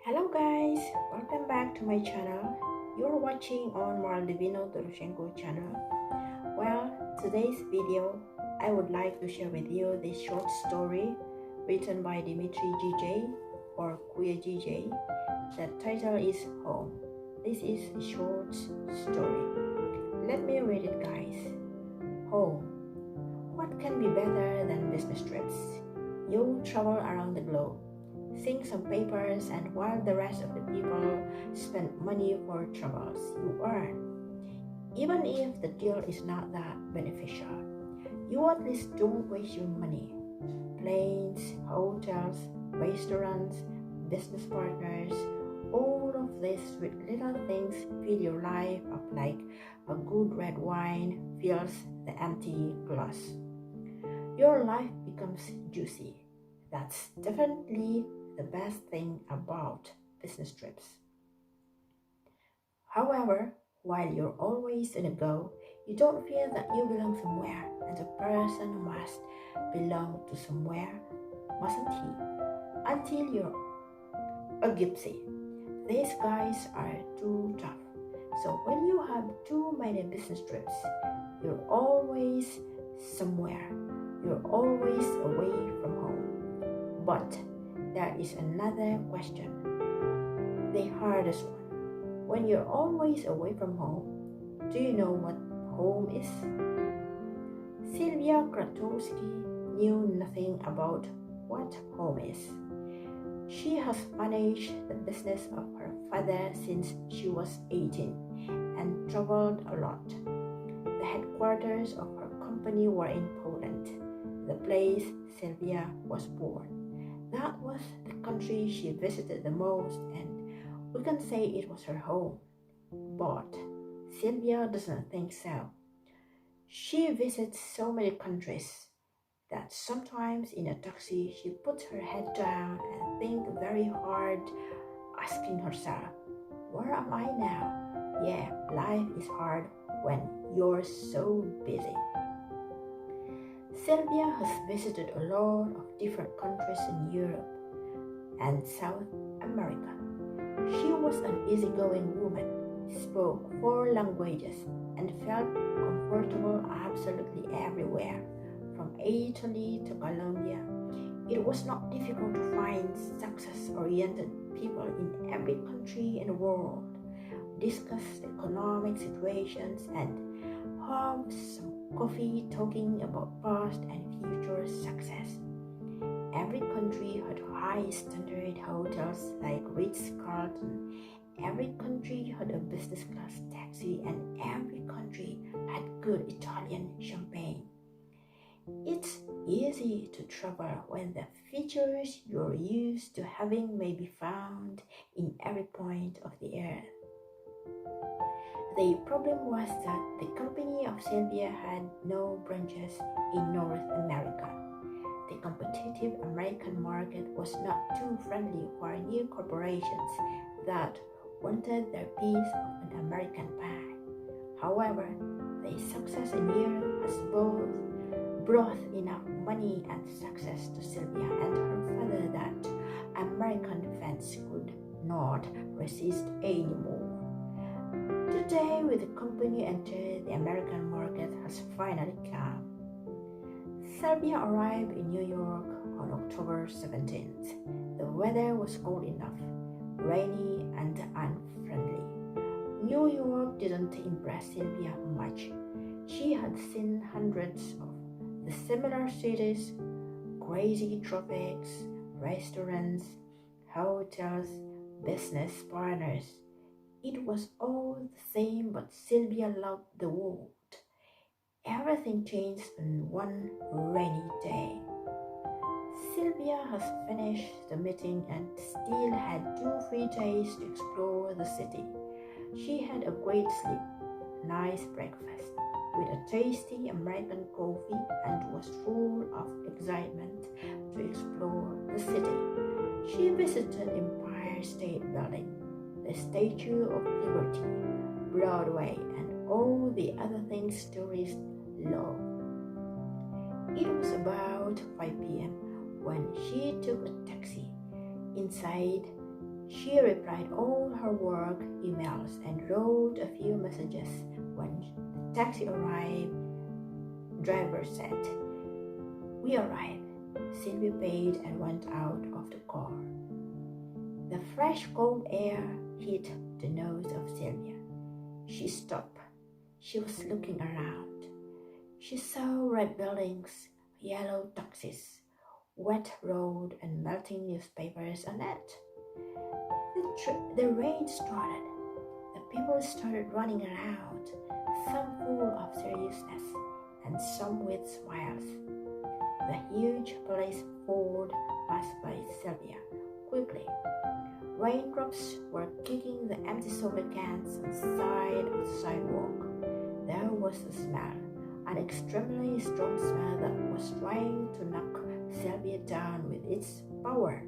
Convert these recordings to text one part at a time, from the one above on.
Hello guys, welcome back to my channel. You're watching on MARLDEVINO channel. Well, today's video, I would like to share with you this short story written by Dmitrygj or Kuyagj. The title is Home. This is a short story. Let me read it, guys. Home. What can be better than business trips? You travel around the globe, sing some papers, and while the rest of the people spend money for travels, you earn. Even if the deal is not that beneficial, you at least don't waste your money. Planes, hotels, restaurants, business partners, all of these sweet little things fill your life up like a good red wine fills the empty glass. Your life becomes juicy. That's definitely the best thing about business trips. However, while you're always on the go, you don't feel that you belong somewhere, and a person must belong to somewhere, mustn't he? Until you're a gypsy. These guys are too tough. So when you have too many business trips, you're always somewhere. You're always away from home. But there is another question, the hardest one. When you're always away from home, do you know what home is? Sylvia Kratowski knew nothing about what home is. She has managed the business of her father since she was 18 and traveled a lot. The headquarters of her company were in Poland, the place Sylvia was born. That was the country she visited the most, and we can say it was her home. But Sylvia doesn't think so. She visits so many countries that sometimes in a taxi she puts her head down and thinks very hard, asking herself, where am I now? Yeah, life is hard when you're so busy. Sylvia has visited a lot of different countries in Europe and South America. She was an easygoing woman, spoke 4 languages, and felt comfortable absolutely everywhere, from Italy to Colombia. It was not difficult to find success-oriented people in every country in the world, discuss economic situations, and have some coffee talking about past and future success. Every country had high standard hotels like Ritz-Carlton. Every country had a business class taxi, and every country had good Italian champagne. It's easy to travel when the features you're used to having may be found in every point of the earth. The problem was that the company of Sylvia had no branches in North America. The competitive American market was not too friendly for new corporations that wanted their piece of an American pie. However, the success in Europe has both brought enough money and success to Sylvia and her father that American fans could not resist anymore. Today, with the company entered the American market has finally come. Sylvia arrived in New York on October 17th. The weather was cold enough, rainy and unfriendly. New York didn't impress Sylvia much. She had seen hundreds of the similar cities, crazy traffics, restaurants, hotels, business partners. It was all the same, but Sylvia loved the world. Everything changed on one rainy day. Sylvia has finished the meeting and still had 2 free days to explore the city. She had a great sleep, nice breakfast, with a tasty American coffee, and was full of excitement to explore the city. She visited Empire State Building, the Statue of Liberty, Broadway, and all the other things tourists love. It was about 5 p.m. when she took a taxi. Inside, She replied all her work emails and wrote a few messages. When the taxi arrived, driver said, "We arrived." Sylvia paid and went out of the car. The fresh cold air hit the nose of Sylvia. She stopped. She was looking around. She saw red buildings, yellow taxis, wet road, and melting newspapers on it. The rain started. The people started running around, some full of seriousness and some with smiles. The huge police Ford passed by Sylvia quickly. Raindrops were kicking the empty soda cans on the side of the sidewalk. There was a smell, an extremely strong smell that was trying to knock Sylvia down with its power.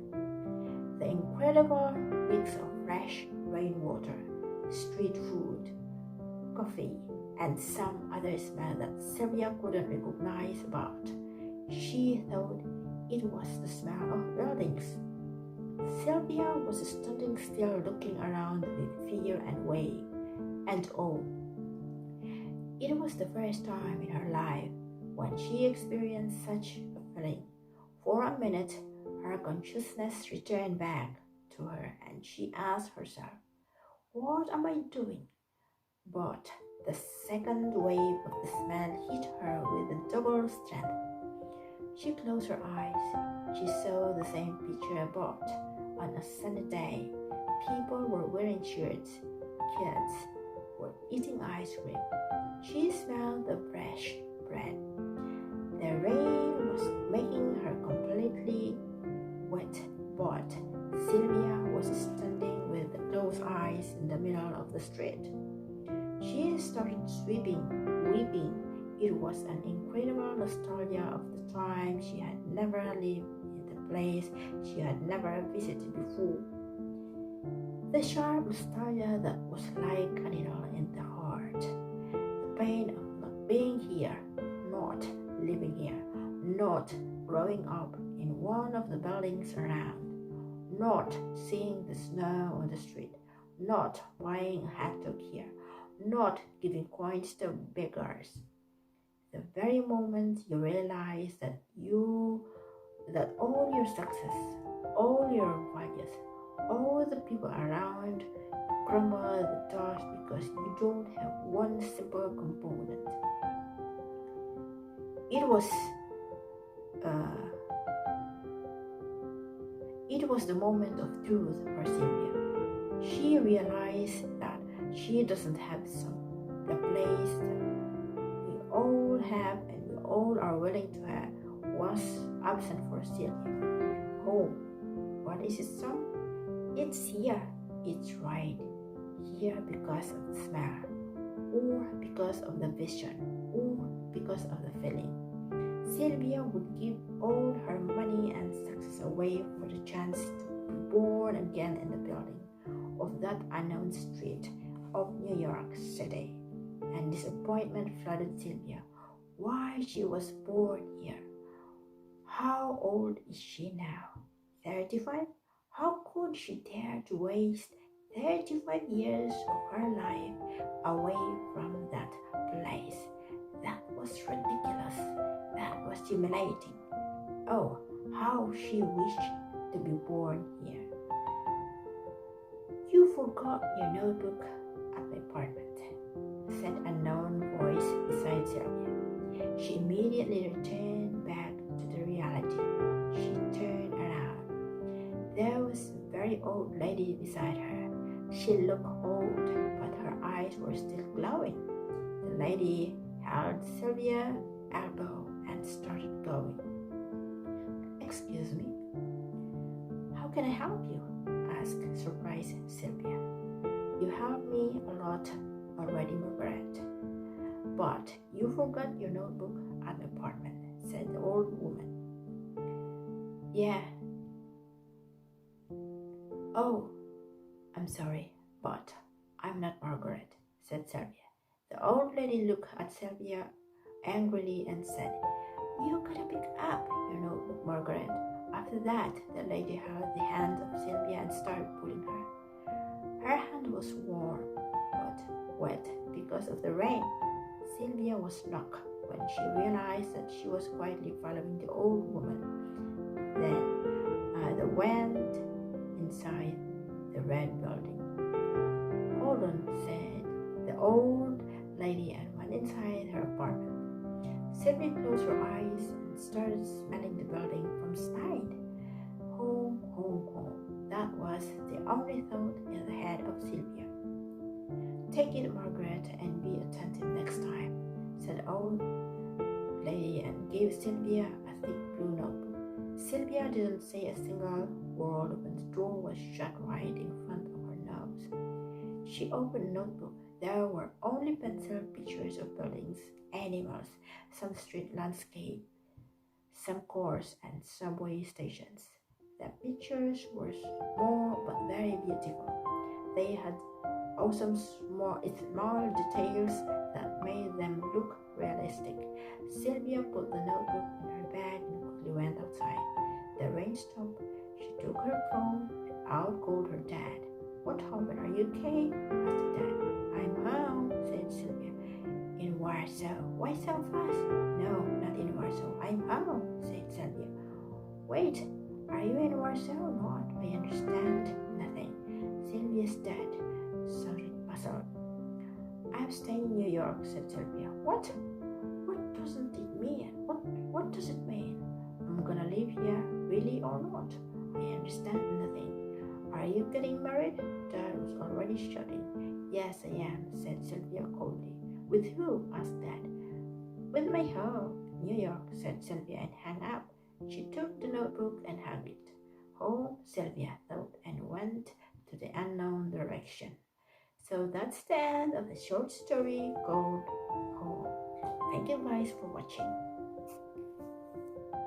The incredible mix of fresh rainwater, street food, coffee, and some other smell that Sylvia couldn't recognize about. She thought it was the smell of buildings. Sylvia was standing still, looking around with fear and awe. It was the first time in her life when she experienced such a feeling. For a minute, her consciousness returned back to her and she asked herself, "What am I doing?" But the second wave of the smell hit her with a double strength. She closed her eyes. She saw the same picture, but on a sunny day. People were wearing shirts. Kids were eating ice cream. She smelled the fresh bread. The rain was making her completely wet, but Sylvia was standing with closed eyes in the middle of the street. She started weeping. It was an incredible nostalgia of the time she had never lived in the place she had never visited before. The sharp nostalgia that was like a needle in the heart. The pain of not being here, not living here, not growing up in one of the buildings around, not seeing the snow on the street, not buying a hot dog here, not giving coins to beggars. The very moment you realize that all your success, all your values, all the people around crumble the dust because you don't have one simple component. It was the moment of truth for Sylvia. She realized that she doesn't have the place that we all have and we all are willing to have was absent for Sylvia. Home. What is its song? It's here. It's right here because of the smell, or because of the vision, or because of the feeling. Sylvia would give all her money and success away for the chance to be born again in the building of that unknown street of New York City. And disappointment flooded Sylvia. Why she was born here? How old is she now? 35? How could she dare to waste 35 years of her life away from that place? That was ridiculous. That was humiliating. Oh, how she wished to be born here. "You forgot your notebook at my apartment," said a known voice beside Sylvia. She immediately returned back to the reality. She turned around. There was a very old lady beside her. She looked old, but her eyes were still glowing. The lady held Sylvia's elbow and started going. "Excuse me, how can I help you?" asked surprised Sylvia. "You helped me a lot already, Margaret. But you forgot your notebook at my apartment," said the old woman. "Yeah. Oh, I'm sorry, but I'm not Margaret," said Sylvia. The old lady looked at Sylvia angrily and said, "You gotta pick up your notebook, Margaret. After that, the lady held the hand of Sylvia and started pulling her. Her hand was warm, but wet because of the rain. Sylvia was shocked when she realized that she was quietly following the old woman. Then they went inside the red building. "Hold on," said the old lady and went inside her apartment. Sylvia closed her eyes and started smelling the building from inside. Home, home, home. That was the only thought in the head of Sylvia. "Take it, Margaret, and be attentive next time," said the old lady and gave Sylvia a thick blue notebook. Sylvia didn't say a single word when the door was shut right in front of her nose. She opened the notebook. There were only pencil pictures of buildings, animals, some street landscape, some cars and subway stations. The pictures were small but very beautiful. They had awesome small details that made them look realistic. Sylvia put the notebook in her bag and quickly went outside. The rain stopped. She took her phone and called her dad. "What happened? Are you okay?" asked the dad. "I'm home," said Sylvia. "In Warsaw." "Why so fast?" "No, not in Warsaw. I'm home," said Sylvia. "Wait, are you in Warsaw or not? I understand nothing." Sylvia's dad sounded puzzled. "I'm staying in New York," said Sylvia. What doesn't it mean? What does it mean? I'm gonna live here, really or not? I understand nothing. Are you getting married? Dad was already shouting. "Yes, I am," said Sylvia coldly. "With who?" asked Dad. "With my home, New York," said Sylvia and hung up. She took the notebook and hugged it. Home, Sylvia thought, and went to the unknown direction. So that's the end of the short story called Home. Thank you guys for watching.